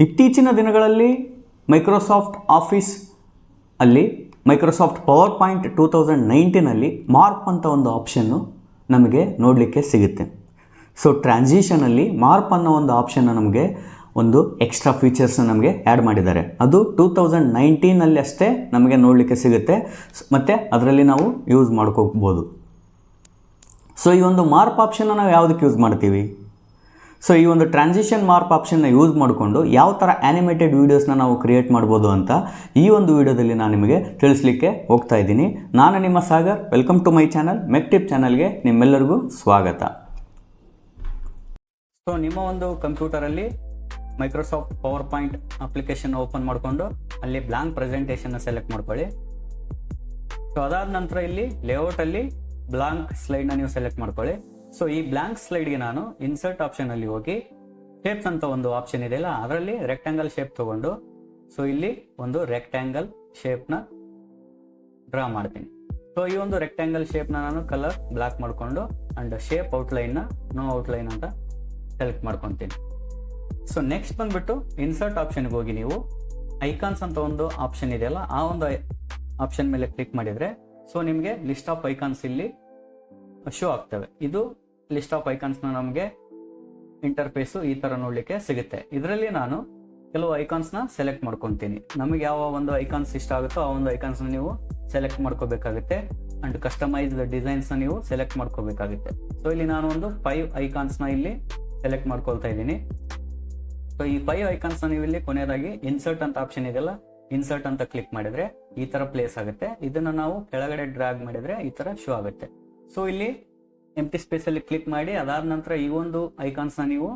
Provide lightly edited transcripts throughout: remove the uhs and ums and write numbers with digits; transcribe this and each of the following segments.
ಇತ್ತೀಚಿನ ದಿನಗಳಲ್ಲಿ Microsoft office ಅಲ್ಲಿ ಮೈಕ್ರೋಸಾಫ್ಟ್ ಪವರ್ ಪಾಯಿಂಟ್ 2019 ಮಾರ್ಪ್ ಅಂತ ಒಂದು ಆಪ್ಷನ್ನು ನಮಗೆ ನೋಡಲಿಕ್ಕೆ ಸಿಗುತ್ತೆ. ಸೊ ಟ್ರಾನ್ಸಿಷನಲ್ಲಿ ಮಾರ್ಪ್ ಅನ್ನೋ ಒಂದು ಆಪ್ಷನ್ನ ನಮಗೆ ಒಂದು ಎಕ್ಸ್ಟ್ರಾ ಫೀಚರ್ಸ್ನ ನಮಗೆ ಆ್ಯಡ್ ಮಾಡಿದ್ದಾರೆ. ಅದು 2019 ಅಷ್ಟೇ ನಮಗೆ ನೋಡಲಿಕ್ಕೆ ಸಿಗುತ್ತೆ ಮತ್ತು ಅದರಲ್ಲಿ ನಾವು ಯೂಸ್ ಮಾಡ್ಕೋಬೋದು. ಸೊ ಈ ಒಂದು ಮಾರ್ಪ್ ಆಪ್ಷನ್ನ ನಾವು ಯಾವುದಕ್ಕೆ ಯೂಸ್ ಮಾಡ್ತೀವಿ? ಸೊ ಈ ಒಂದು ಟ್ರಾನ್ಸಿಷನ್ ಮಾರ್ಪ್ ಆಪ್ಷನ್ನ ಯೂಸ್ ಮಾಡಿಕೊಂಡು ಯಾವ ಥರ ಆ್ಯನಿಮೇಟೆಡ್ ವೀಡಿಯೋಸ್ನ ನಾವು ಕ್ರಿಯೇಟ್ ಮಾಡ್ಬೋದು ಅಂತ ಈ ಒಂದು ವಿಡಿಯೋದಲ್ಲಿ ನಾನು ನಿಮಗೆ ತಿಳಿಸ್ಲಿಕ್ಕೆ ಹೋಗ್ತಾ ಇದ್ದೀನಿ. ನಾನು ನಿಮ್ಮ Sagar. Welcome to my channel ಮೆಕ್ಟಿಪ್ ಚಾನಲ್ಗೆ ನಿಮ್ಮೆಲ್ಲರಿಗೂ ಸ್ವಾಗತ. ಸೊ ನಿಮ್ಮ ಒಂದು ಕಂಪ್ಯೂಟರಲ್ಲಿ Microsoft PowerPoint application open ಮಾಡಿಕೊಂಡು ಅಲ್ಲಿ ಬ್ಲಾಂಕ್ ಪ್ರೆಸೆಂಟೇಷನ್ನ ಸೆಲೆಕ್ಟ್ ಮಾಡ್ಕೊಳ್ಳಿ. ಸೊ ಅದಾದ ನಂತರ ಇಲ್ಲಿ ಲೇಔಟಲ್ಲಿ ಬ್ಲಾಂಕ್ ಸ್ಲೈಡ್ನ ನೀವು ಸೆಲೆಕ್ಟ್ ಮಾಡ್ಕೊಳ್ಳಿ. ಸೊ ಈ ಬ್ಲಾಂಕ್ ಸ್ಲೈಡ್ಗೆ ನಾನು ಇನ್ಸರ್ಟ್ ಆಪ್ಷನಲ್ಲಿ ಹೋಗಿ ಶೇಪ್ಸ್ ಅಂತ ಒಂದು ಆಪ್ಷನ್ ಇದೆಯಲ್ಲ ಅದರಲ್ಲಿ ರೆಕ್ಟ್ಯಾಂಗಲ್ ಶೇಪ್ ತಗೊಂಡು ಸೊ ಇಲ್ಲಿ ಒಂದು ರೆಕ್ಟ್ಯಾಂಗಲ್ ಶೇಪ್ನ ಡ್ರಾ ಮಾಡ್ತೀನಿ. ಸೊ ಈ ಒಂದು ರೆಕ್ಟ್ಯಾಂಗಲ್ ಶೇಪ್ನ ನಾನು ಕಲರ್ ಬ್ಲಾಕ್ ಮಾಡಿಕೊಂಡು ಅಂಡ್ ಶೇಪ್ ಔಟ್ಲೈನ್ನ ನೋ ಔಟ್ಲೈನ್ ಅಂತ ಸೆಲೆಕ್ಟ್ ಮಾಡ್ಕೊತೀನಿ. ಸೊ ನೆಕ್ಸ್ಟ್ ಬಂದ್ಬಿಟ್ಟು ಇನ್ಸರ್ಟ್ ಆಪ್ಷನ್ಗೆ ಹೋಗಿ ನೀವು ಐಕಾನ್ಸ್ ಅಂತ ಒಂದು ಆಪ್ಷನ್ ಇದೆಯಲ್ಲ ಆ ಒಂದು ಆಪ್ಷನ್ ಮೇಲೆ ಕ್ಲಿಕ್ ಮಾಡಿದರೆ ಸೊ ನಿಮಗೆ ಲಿಸ್ಟ್ ಆಫ್ ಐಕಾನ್ಸ್ ಇಲ್ಲಿ ಶೋ ಆಗ್ತವೆ. ಇದು ಲಿಸ್ಟ್ ಆಫ್ ಐಕಾನ್ಸ್ನ ನಮಗೆ ಇಂಟರ್ಫೇಸು ಈ ಥರ ನೋಡಲಿಕ್ಕೆ ಸಿಗುತ್ತೆ. ಇದರಲ್ಲಿ ನಾನು ಕೆಲವು ಐಕಾನ್ಸ್ನ ಸೆಲೆಕ್ಟ್ ಮಾಡ್ಕೊತೀನಿ. ನಮಗೆ ಯಾವ ಒಂದು ಐಕಾನ್ಸ್ ಇಷ್ಟ ಆಗುತ್ತೋ ಆ ಒಂದು ಐಕಾನ್ಸ್ನ ನೀವು ಸೆಲೆಕ್ಟ್ ಮಾಡ್ಕೋಬೇಕಾಗುತ್ತೆ ಅಂಡ್ ಕಸ್ಟಮೈಸ್ಡ್ ಡಿಸೈನ್ಸ್ನ ನೀವು ಸೆಲೆಕ್ಟ್ ಮಾಡ್ಕೋಬೇಕಾಗುತ್ತೆ. ಸೊ ಇಲ್ಲಿ ನಾನು ಒಂದು 5 ಐಕಾನ್ಸ್ನ ಇಲ್ಲಿ ಸೆಲೆಕ್ಟ್ ಮಾಡ್ಕೊಳ್ತಾ ಇದ್ದೀನಿ. ಸೊ ಈ 5 ಐಕಾನ್ಸ್ನ ನೀವು ಇಲ್ಲಿ ಕೊನೆಯದಾಗಿ ಇನ್ಸರ್ಟ್ ಅಂತ ಆಪ್ಷನ್ ಇದೆಯಲ್ಲ ಇನ್ಸರ್ಟ್ ಅಂತ ಕ್ಲಿಕ್ ಮಾಡಿದ್ರೆ ಈ ತರ ಪ್ಲೇಸ್ ಆಗುತ್ತೆ. ಇದನ್ನ ನಾವು ಕೆಳಗಡೆ ಡ್ರ್ಯಾಗ್ ಮಾಡಿದ್ರೆ ಈ ತರ ಶೋ ಆಗುತ್ತೆ. ಸೊ ಇಲ್ಲಿ ಎಂಟಿ ಸ್ಪೇಸ್ ಅಲ್ಲಿ ಕ್ಲಿಕ್ ಮಾಡಿ ಅದಾದ ನಂತರ ಈ ಒಂದು ಐಕಾನ್ಸ್ನ ನೀವು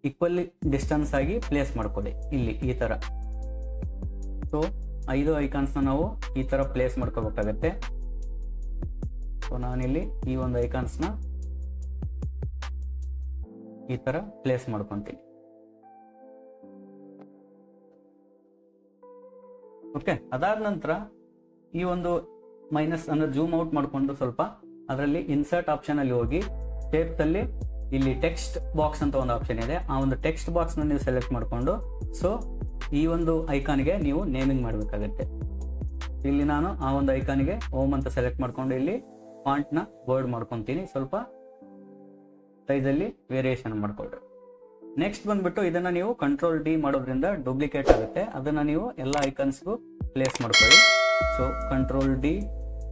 ಈಕ್ವಲಿ ಡಿಸ್ಟೆನ್ಸ್ ಆಗಿ ಪ್ಲೇಸ್ ಮಾಡ್ಕೊಳ್ಳಿ ಇಲ್ಲಿ ಈ ತರ. ಸೊ 5 ಐಕಾನ್ಸ್ನ ನಾವು ಈ ತರ ಪ್ಲೇಸ್ ಮಾಡ್ಕೋಬೇಕಾಗತ್ತೆ. ಸೊ ನಾನಿಲ್ಲಿ ಈ ಒಂದು ಐಕಾನ್ಸ್ನ ಈ ತರ ಪ್ಲೇಸ್ ಮಾಡ್ಕೊಂತೀನಿ. ಓಕೆ, ಅದಾದ ನಂತರ ಈ ಒಂದು ಮೈನಸ್ ಅಂದ್ರೆ ಜೂಮ್ ಔಟ್ ಮಾಡಿಕೊಂಡು ಸ್ವಲ್ಪ ಅದರಲ್ಲಿ ಇನ್ಸರ್ಟ್ ಆಪ್ಷನ್ ಅಲ್ಲಿ ಹೋಗಿ ಶೇಪ್ಸ್ ಅಲ್ಲಿ ಇಲ್ಲಿ ಟೆಕ್ಸ್ಟ್ ಬಾಕ್ಸ್ ಅಂತ ಒಂದು ಆಪ್ಷನ್ ಇದೆ. ಆ ಒಂದು ಟೆಕ್ಸ್ಟ್ ಬಾಕ್ಸ್ ನ ನೀವು ಸೆಲೆಕ್ಟ್ ಮಾಡಿಕೊಂಡು ಸೊ ಈ ಒಂದು ಐಕಾನ್ಗೆ ನೀವು ನೇಮಿಂಗ್ ಮಾಡಬೇಕಾಗುತ್ತೆ. ಇಲ್ಲಿ ನಾನು ಆ ಒಂದು ಐಕಾನ್ಗೆ ಓಮ್ ಅಂತ ಸೆಲೆಕ್ಟ್ ಮಾಡ್ಕೊಂಡು ಇಲ್ಲಿ ಫಾಂಟ್ ನ ಬೋಲ್ಡ್ ಮಾಡ್ಕೊಂತೀನಿ. ಸ್ವಲ್ಪ ಸೈಜ್ ಅಲ್ಲಿ ವೇರಿಯೇಷನ್ ಮಾಡ್ಕೊಳ್ರಿ. ನೆಕ್ಸ್ಟ್ ಬಂದ್ಬಿಟ್ಟು ಇದನ್ನ ನೀವು ಕಂಟ್ರೋಲ್ ಡಿ ಮಾಡೋದ್ರಿಂದ ಡೂಪ್ಲಿಕೇಟ್ ಆಗುತ್ತೆ. ಅದನ್ನ ನೀವು ಎಲ್ಲ ಐಕಾನ್ಸ್ಗೂ ಪ್ಲೇಸ್ ಮಾಡ್ಕೊಳ್ಳಿ. So control D.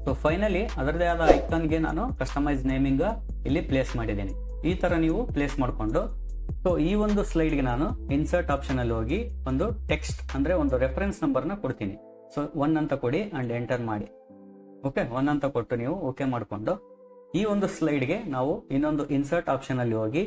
So finally ಅದರದೇ ಆದ ಐಕಾನ್ಗೆ ನಾನು ಕಸ್ಟಮೈಸ್ ನೇಮಿಂಗ್ ಇಲ್ಲಿ ಪ್ಲೇಸ್ ಮಾಡಿದ್ದೀನಿ. ಈ ತರ ನೀವು ಪ್ಲೇಸ್ ಮಾಡಿಕೊಂಡು ಸೊ ಈ ಒಂದು ಸ್ಲೈಡ್ಗೆ ನಾನು ಇನ್ಸರ್ಟ್ ಆಪ್ಷನ್ ಅಲ್ಲಿ ಹೋಗಿ ಒಂದು ಟೆಕ್ಸ್ಟ್ ಅಂದ್ರೆ ಒಂದು ರೆಫರೆನ್ಸ್ ನಂಬರ್ನ ಕೊಡ್ತೀನಿ. ಸೊ 1 ಅಂತ ಕೊಡಿ ಅಂಡ್ ಎಂಟರ್ ಮಾಡಿ. ಓಕೆ, 1 ಅಂತ ಕೊಟ್ಟು ನೀವು ಓಕೆ ಮಾಡಿಕೊಂಡು ಈ ಒಂದು ಸ್ಲೈಡ್ಗೆ ನಾವು ಇನ್ನೊಂದು ಇನ್ಸರ್ಟ್ ಆಪ್ಷನ್ ಅಲ್ಲಿ ಹೋಗಿ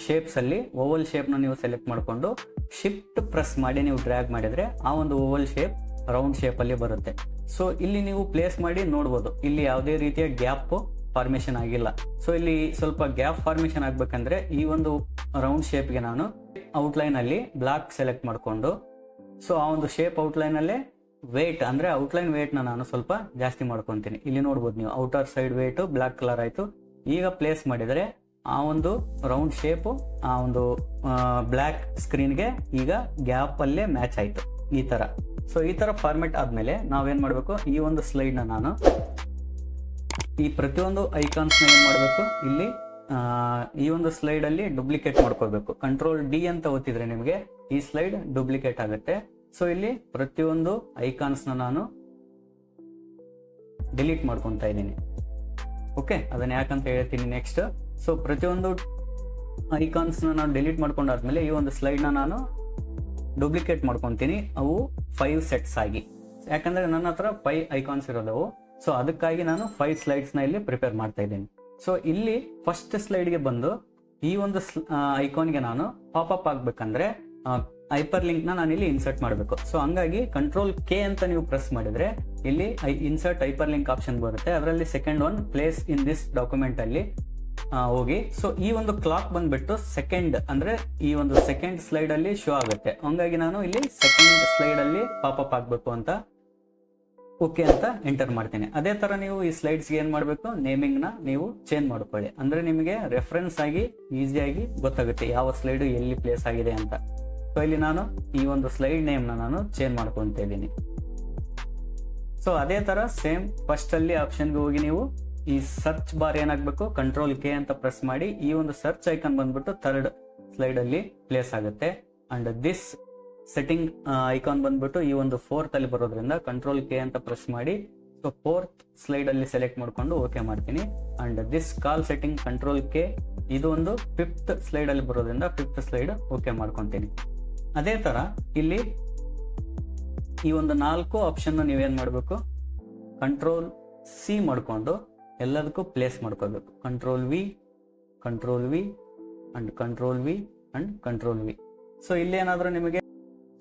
ಶೇಪ್ಸ್ ಅಲ್ಲಿ ಓವಲ್ ಶೇಪ್ ನ ನೀವು ಸೆಲೆಕ್ಟ್ ಮಾಡಿಕೊಂಡು ಶಿಫ್ಟ್ ಪ್ರೆಸ್ ಮಾಡಿ ನೀವು ಡ್ರ್ಯಾಗ್ ಮಾಡಿದ್ರೆ ಆ ಒಂದು ಓವಲ್ ಶೇಪ್ ರೌಂಡ್ ಶೇಪ್ ಅಲ್ಲಿ ಬರುತ್ತೆ. ಸೊ ಇಲ್ಲಿ ನೀವು ಪ್ಲೇಸ್ ಮಾಡಿ ನೋಡ್ಬೋದು ಇಲ್ಲಿ ಯಾವುದೇ ರೀತಿಯ ಗ್ಯಾಪ್ ಫಾರ್ಮೇಶನ್ ಆಗಿಲ್ಲ. ಸೊ ಇಲ್ಲಿ ಸ್ವಲ್ಪ ಗ್ಯಾಪ್ ಫಾರ್ಮೇಶನ್ ಆಗ್ಬೇಕಂದ್ರೆ ಈ ಒಂದು ರೌಂಡ್ ಶೇಪ್ಗೆ ನಾನು ಔಟ್ಲೈನ್ ಅಲ್ಲಿ ಬ್ಲಾಕ್ ಸೆಲೆಕ್ಟ್ ಮಾಡಿಕೊಂಡು ಸೊ ಆ ಒಂದು ಶೇಪ್ ಔಟ್ಲೈನ್ ಅಲ್ಲೇ ವೇಟ್ ಅಂದ್ರೆ ಔಟ್ಲೈನ್ ವೇಟ್ ನಾನು ಸ್ವಲ್ಪ ಜಾಸ್ತಿ ಮಾಡ್ಕೊಂತೀನಿ. ಇಲ್ಲಿ ನೋಡ್ಬೋದು ನೀವು outer side weight black colour ಆಯ್ತು. ಈಗ ಪ್ಲೇಸ್ ಮಾಡಿದರೆ ಆ ಒಂದು ರೌಂಡ್ ಶೇಪ್ ಆ ಒಂದು ಬ್ಲ್ಯಾಕ್ ಸ್ಕ್ರೀನ್ಗೆ ಈಗ ಗ್ಯಾಪ್ ಅಲ್ಲೇ ಮ್ಯಾಚ್ ಆಯ್ತು ಈ ತರ. ಸೊ ಈ ತರ ಫಾರ್ಮೆಟ್ ಆದ್ಮೇಲೆ ನಾವೇನ್ ಮಾಡ್ಬೇಕು, ಈ ಒಂದು ಸ್ಲೈಡ್ ನ ನಾನು ಈ ಪ್ರತಿಯೊಂದು ಐಕಾನ್ಸ್ ನ ಏನ್ ಮಾಡ್ಬೇಕು ಇಲ್ಲಿ ಈ ಒಂದು ಸ್ಲೈಡ್ ಅಲ್ಲಿ ಡೂಪ್ಲಿಕೇಟ್ ಮಾಡ್ಕೋಬೇಕು. ಕಂಟ್ರೋಲ್ ಡಿ ಅಂತ ಒತ್ತಿದ್ರೆ ನಿಮಗೆ ಈ ಸ್ಲೈಡ್ ಡೂಪ್ಲಿಕೇಟ್ ಆಗುತ್ತೆ. ಸೊ ಇಲ್ಲಿ ಪ್ರತಿಯೊಂದು ಐಕಾನ್ಸ್ ನ ನಾನು ಡಿಲೀಟ್ ಮಾಡ್ಕೊಂತ ಇದ್ದೀನಿ. ಓಕೆ, ಅದನ್ನ ಯಾಕಂತ ಹೇಳ್ತೀನಿ ನೆಕ್ಸ್ಟ್. ಸೊ ಪ್ರತಿಯೊಂದು ಐಕಾನ್ಸ್ ನಾನು ಡಿಲೀಟ್ ಮಾಡ್ಕೊಂಡಾದ್ಮೇಲೆ ಈ ಒಂದು ಸ್ಲೈಡ್ ನ ನಾನು ಡೂಪ್ಲಿಕೇಟ್ ಮಾಡ್ಕೊತೀನಿ. ಅವು 5 ಸೆಟ್ಸ್ ಆಗಿ, ಯಾಕಂದ್ರೆ ನನ್ನ ಹತ್ರ 5 ಐಕಾನ್ಸ್ ಇರೋದವು. ಸೊ ಅದಕ್ಕಾಗಿ ನಾನು 5 ಸ್ಲೈಡ್ಸ್ ನ ಇಲ್ಲಿ ಪ್ರಿಪೇರ್ ಮಾಡ್ತಾ ಇದ್ದೀನಿ. ಸೊ ಇಲ್ಲಿ ಫಸ್ಟ್ ಸ್ಲೈಡ್ಗೆ ಬಂದು ಈ ಒಂದು ಐಕಾನ್ಗೆ ನಾನು ಪಾಪಪ್ ಆಗ್ಬೇಕಂದ್ರೆ ಹೈಪರ್ ಲಿಂಕ್ ನಾನು ಇಲ್ಲಿ ಇನ್ಸರ್ಟ್ ಮಾಡಬೇಕು. ಸೊ ಹಂಗಾಗಿ ಕಂಟ್ರೋಲ್ ಕೆ ಅಂತ ನೀವು ಪ್ರೆಸ್ ಮಾಡಿದ್ರೆ ಇಲ್ಲಿ ಇನ್ಸರ್ಟ್ ಹೈಪರ್ ಲಿಂಕ್ ಆಪ್ಷನ್ ಬರುತ್ತೆ. ಅದರಲ್ಲಿ second one place in this document ಅಲ್ಲಿ ಹೋಗಿ ಸೊ ಈ ಒಂದು ಕ್ಲಾಕ್ ಬಂದ್ಬಿಟ್ಟು ಸೆಕೆಂಡ್ ಅಂದ್ರೆ ಈ ಒಂದು ಸೆಕೆಂಡ್ ಸ್ಲೈಡ್ ಅಲ್ಲಿ ಶೋ ಆಗುತ್ತೆ. ಹಂಗಾಗಿ ನಾನು ಇಲ್ಲಿ ಸೆಕೆಂಡ್ ಸ್ಲೈಡ್ ಅಲ್ಲಿ ಪಾಪಪ್ ಆಗ್ಬೇಕು ಅಂತ ಓಕೆ ಅಂತ ಎಂಟರ್ ಮಾಡ್ತೀನಿ. ಅದೇ ತರ ನೀವು ಈ ಸ್ಲೈಡ್ಸ್ಗೆ ಏನ್ ಮಾಡಬೇಕು, ನೇಮಿಂಗ್ ನ ನೀವು ಚೇಂಜ್ ಮಾಡ್ಕೊಳ್ಳಿ. ಅಂದ್ರೆ ನಿಮಗೆ ರೆಫರೆನ್ಸ್ ಆಗಿ ಈಸಿಯಾಗಿ ಗೊತ್ತಾಗುತ್ತೆ ಯಾವ ಸ್ಲೈಡ್ ಎಲ್ಲಿ ಪ್ಲೇಸ್ ಆಗಿದೆ ಅಂತ. ಸೊ ಇಲ್ಲಿ ನಾನು ಈ ಒಂದು ಸ್ಲೈಡ್ ನೇಮ್ನ ನಾನು ಚೇಂಜ್ ಮಾಡ್ಕೊತಾ ಇದ್ದೀನಿ. ಸೊ ಅದೇ ತರ ಸೇಮ್ ಫಸ್ಟ್ ಅಲ್ಲಿ ಆಪ್ಷನ್ಗೆ ಹೋಗಿ ನೀವು ಈ ಸರ್ಚ್ ಬಾರ್ ಏನಾಗಬೇಕು, ಕಂಟ್ರೋಲ್ ಕೆ ಅಂತ ಪ್ರೆಸ್ ಮಾಡಿ ಈ ಒಂದು ಸರ್ಚ್ ಐಕಾನ್ ಬಂದ್ಬಿಟ್ಟು ಥರ್ಡ್ ಸ್ಲೈಡ್ ಅಲ್ಲಿ ಪ್ಲೇಸ್ ಆಗುತ್ತೆ. ಅಂಡ್ ದಿಸ್ ಸೆಟ್ಟಿಂಗ್ ಐಕಾನ್ ಬಂದ್ಬಿಟ್ಟು ಈ ಒಂದು ಫೋರ್ತ್ ಅಲ್ಲಿ ಬರೋದ್ರಿಂದ ಕಂಟ್ರೋಲ್ ಕೆ ಅಂತ ಪ್ರೆಸ್ ಮಾಡಿ ಸೊ ಫೋರ್ತ್ ಸ್ಲೈಡ್ ಅಲ್ಲಿ ಸೆಲೆಕ್ಟ್ ಮಾಡ್ಕೊಂಡು ಓಕೆ ಮಾಡ್ತೀನಿ. And this call setting control K ಇದು ಒಂದು ಫಿಫ್ತ್ ಸ್ಲೈಡ್ ಅಲ್ಲಿ ಬರೋದ್ರಿಂದ ಫಿಫ್ತ್ ಸ್ಲೈಡ್ ಓಕೆ ಮಾಡ್ಕೊತೀನಿ. ಅದೇ ತರ ಇಲ್ಲಿ ಈ ಒಂದು 4 ಆಪ್ಷನ್ ನೀವೇನ್ ಮಾಡಬೇಕು, ಕಂಟ್ರೋಲ್ ಸಿ ಮಾಡ್ಕೊಂಡು ಎಲ್ಲದಕ್ಕೂ ಪ್ಲೇಸ್ ಮಾಡ್ಕೋಬೇಕು. Control V and control V and control V. So ಇಲ್ಲೇನಾದ್ರೂ ನಿಮಗೆ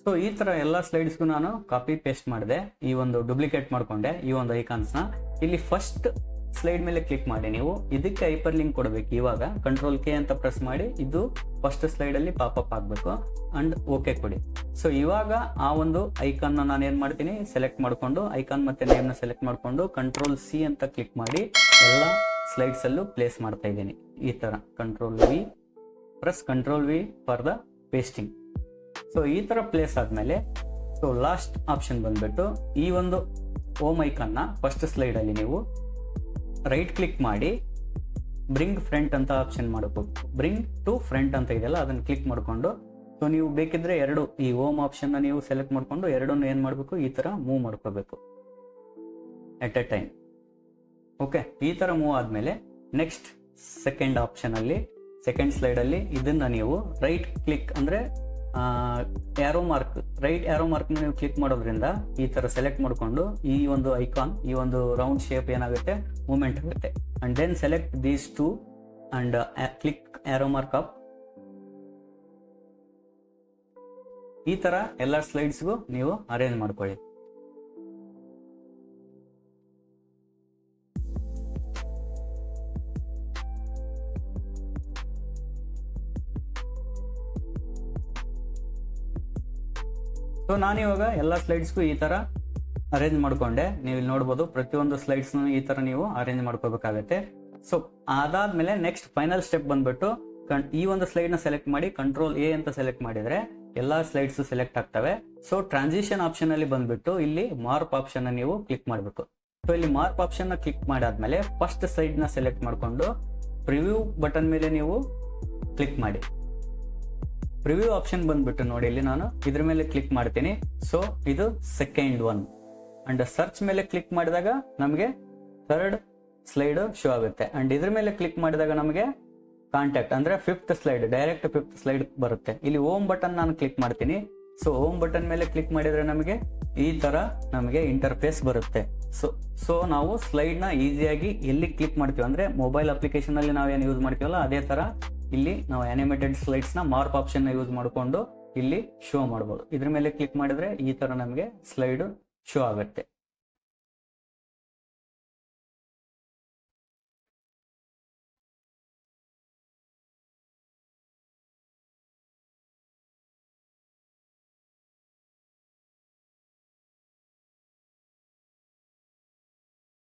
ಸೊ ಈ ತರ ಎಲ್ಲ ಸ್ಲೈಡ್ಸ್ಗೂ ನಾನು ಕಾಪಿ ಪೇಸ್ಟ್ ಮಾಡಿದೆ, ಈ ಒಂದು ಡೂಪ್ಲಿಕೇಟ್ ಮಾಡ್ಕೊಂಡೆ ಈ ಒಂದು ಐಕಾನ್ಸ್ನ. ಇಲ್ಲಿ ಫಸ್ಟ್ ಸ್ಲೈಡ್ ಮೇಲೆ ಕ್ಲಿಕ್ ಮಾಡಿ ನೀವು ಇದಕ್ಕೆ ಹೈಪರ್ ಲಿಂಕ್ ಕೊಡಬೇಕು. ಇವಾಗ ಕಂಟ್ರೋಲ್ ಕೆ ಅಂತ ಪ್ರೆಸ್ ಮಾಡಿ ಇದು ಫಸ್ಟ್ ಸ್ಲೈಡ್ ಅಲ್ಲಿ ಪಾಪಪ್ ಆಗಬೇಕು ಅಂಡ್ ಓಕೆ ಕೊಡಿ. ಸೊ ಇವಾಗ ಆ ಒಂದು ಐಕಾನ್ ನಾನು ಏನ್ ಮಾಡ್ತೀನಿ, ಸೆಲೆಕ್ಟ್ ಮಾಡ್ಕೊಂಡು ಐಕಾನ್ ಮತ್ತೆ ನೇಮ್ ನ ಸೆಲೆಕ್ಟ್ ಮಾಡ್ಕೊಂಡು ಕಂಟ್ರೋಲ್ ಸಿ ಅಂತ ಕ್ಲಿಕ್ ಮಾಡಿ ಎಲ್ಲ ಸ್ಲೈಡ್ಸ್ ಅಲ್ಲೂ ಪ್ಲೇಸ್ ಮಾಡ್ತಾ ಇದ್ದೀನಿ. ಈ ತರ control V press control V for the pasting. So ಈ ತರ ಪ್ಲೇಸ್ ಆದ್ಮೇಲೆ ಸೊ ಲಾಸ್ಟ್ ಆಪ್ಷನ್ ಬಂದ್ಬಿಟ್ಟು ಈ ಒಂದು ಹೋಮ್ ಐಕಾನ್ ನ ಫಸ್ಟ್ ಸ್ಲೈಡ್ ಅಲ್ಲಿ ನೀವು ರೈಟ್ ಕ್ಲಿಕ್ ಮಾಡಿ ಬ್ರಿಂಗ್ ಫ್ರಂಟ್ ಅಂತ ಆಪ್ಷನ್ ಮಾಡಬೇಕು. ಬ್ರಿಂಗ್ ಟು ಫ್ರಂಟ್ ಅಂತ ಇದೆಯಲ್ಲ ಅದನ್ನ ಕ್ಲಿಕ್ ಮಾಡ್ಕೊಂಡು ಸೊ ನೀವು ಬೇಕಿದ್ರೆ ಎರಡು ಈ ಹೋಮ್ ಆಪ್ಷನ್ ನ ನೀವು ಸೆಲೆಕ್ಟ್ ಮಾಡ್ಕೊಂಡು ಎರಡನ್ನು ಏನ್ ಮಾಡಬೇಕು, ಈ ತರ ಮೂವ್ ಮಾಡ್ಕೋಬೇಕು ಎಟ್ ಎ ಟೈಮ್. ಓಕೆ, ಈ ತರ ಮೂವ್ ಆದ್ಮೇಲೆ ನೆಕ್ಸ್ಟ್ ಸೆಕೆಂಡ್ ಆಪ್ಷನ್ ಅಲ್ಲಿ ಸೆಕೆಂಡ್ ಸ್ಲೈಡ್ ಅಲ್ಲಿ ಇದನ್ನ ನೀವು ರೈಟ್ ಕ್ಲಿಕ್ ಅಂದ್ರೆ ರೈಟ್ ಆರೋ ಮಾರ್ಕ್ ನೀವು ಕ್ಲಿಕ್ ಮಾಡೋದ್ರಿಂದ ಈ ತರ ಸೆಲೆಕ್ಟ್ ಮಾಡ್ಕೊಂಡು ಈ ಒಂದು ಐಕಾನ್ ಈ ಒಂದು ರೌಂಡ್ ಶೇಪ್ ಏನಾಗುತ್ತೆ ಮೂವ್ಮೆಂಟ್ ಆಗುತ್ತೆ. And then select these two and click arrow mark up. ಈ ತರ ಎಲ್ಲ ಸ್ಲೈಡ್ಸ್ಗೂ ನೀವು ಅರೇಂಜ್ ಮಾಡ್ಕೊಳ್ಳಿ. ಸೊ ನಾನಿವಾಗ ಎಲ್ಲ ಸ್ಲೈಡ್ಸ್ಗೂ ಈ ತರ ಅರೇಂಜ್ ಮಾಡ್ಕೊಂಡೆ. ನೀವು ಇಲ್ಲಿ ನೋಡ್ಬೋದು ಪ್ರತಿಯೊಂದು ಸ್ಲೈಡ್ಸ್ ಈ ತರ ನೀವು ಅರೇಂಜ್ ಮಾಡ್ಕೋಬೇಕಾಗತ್ತೆ. ಸೊ ಅದಾದ್ಮೇಲೆ ನೆಕ್ಸ್ಟ್ ಫೈನಲ್ ಸ್ಟೆಪ್ ಬಂದ್ಬಿಟ್ಟು ಈ ಒಂದು ಸ್ಲೈಡ್ ನ ಸೆಲೆಕ್ಟ್ ಮಾಡಿ ಕಂಟ್ರೋಲ್ ಎ ಅಂತ ಸೆಲೆಕ್ಟ್ ಮಾಡಿದ್ರೆ ಎಲ್ಲಾ ಸ್ಲೈಡ್ಸ್ ಸೆಲೆಕ್ಟ್ ಆಗ್ತವೆ. ಸೊ ಟ್ರಾನ್ಸಿಷನ್ ಆಪ್ಷನ್ ಅಲ್ಲಿ ಬಂದ್ಬಿಟ್ಟು ಇಲ್ಲಿ ಮಾರ್ಪ್ ಆಪ್ಷನ್ ನೀವು ಕ್ಲಿಕ್ ಮಾಡಬೇಕು. ಸೊ ಇಲ್ಲಿ ಮಾರ್ಪ್ ಆಪ್ಷನ್ ನ ಕ್ಲಿಕ್ ಮಾಡಾದ್ಮೇಲೆ ಫಸ್ಟ್ ಸ್ಲೈಡ್ ನ ಸೆಲೆಕ್ಟ್ ಮಾಡ್ಕೊಂಡು ಪ್ರಿವ್ಯೂ ಬಟನ್ ಮೇಲೆ ನೀವು ಕ್ಲಿಕ್ ಮಾಡಿ. ಪ್ರಿವ್ಯೂ ಆಪ್ಷನ್ ಬಂದ್ಬಿಟ್ಟು ನೋಡಿ ಇಲ್ಲಿ ನಾನು ಇದ್ರ ಮೇಲೆ ಕ್ಲಿಕ್ ಮಾಡ್ತೀನಿ. ಸೊ ಇದು ಸೆಕೆಂಡ್ ಒನ್ ಅಂಡ್ ಸರ್ಚ್ ಮೇಲೆ ಕ್ಲಿಕ್ ಮಾಡಿದಾಗ ನಮಗೆ ಥರ್ಡ್ ಸ್ಲೈಡ್ ಶೋ ಆಗುತ್ತೆ. ಅಂಡ್ ಇದ್ರ ಮೇಲೆ ಕ್ಲಿಕ್ ಮಾಡಿದಾಗ ನಮಗೆ ಕಾಂಟ್ಯಾಕ್ಟ್ ಅಂದ್ರೆ fifth slide direct fifth slide ಬರುತ್ತೆ. ಇಲ್ಲಿ ಹೋಮ್ ಬಟನ್ ನಾನು ಕ್ಲಿಕ್ ಮಾಡ್ತೀನಿ. ಸೊ ಹೋಮ್ ಬಟನ್ ಮೇಲೆ ಕ್ಲಿಕ್ ಮಾಡಿದ್ರೆ ನಮಗೆ ಈ ತರ ನಮಗೆ ಇಂಟರ್ಫೇಸ್ ಬರುತ್ತೆ. ಸೊ ನಾವು ಸ್ಲೈಡ್ ನ ಈಸಿಯಾಗಿ ಎಲ್ಲಿ ಕ್ಲಿಕ್ ಮಾಡ್ತೀವಿ ಅಂದ್ರೆ ಮೊಬೈಲ್ ಅಪ್ಲಿಕೇಶನ್ ಅಲ್ಲಿ ನಾವೇನು ಯೂಸ್ ಮಾಡ್ತೀವಲ್ಲ ಅದೇ ತರ ಇಲ್ಲಿ ನಾವು ಅನಿಮೇಟೆಡ್ ಸ್ಲೈಡ್ಸ್ ನ ಮಾರ್ಪ್ ಆಪ್ಷನ್ ನ ಯೂಸ್ ಮಾಡಿಕೊಂಡು ಇಲ್ಲಿ ಶೋ ಮಾಡಬಹುದು. ಇದ್ರ ಮೇಲೆ ಕ್ಲಿಕ್ ಮಾಡಿದ್ರೆ ಈ ತರ ನಮಗೆ ಸ್ಲೈಡ್ ಶೋ ಆಗುತ್ತೆ.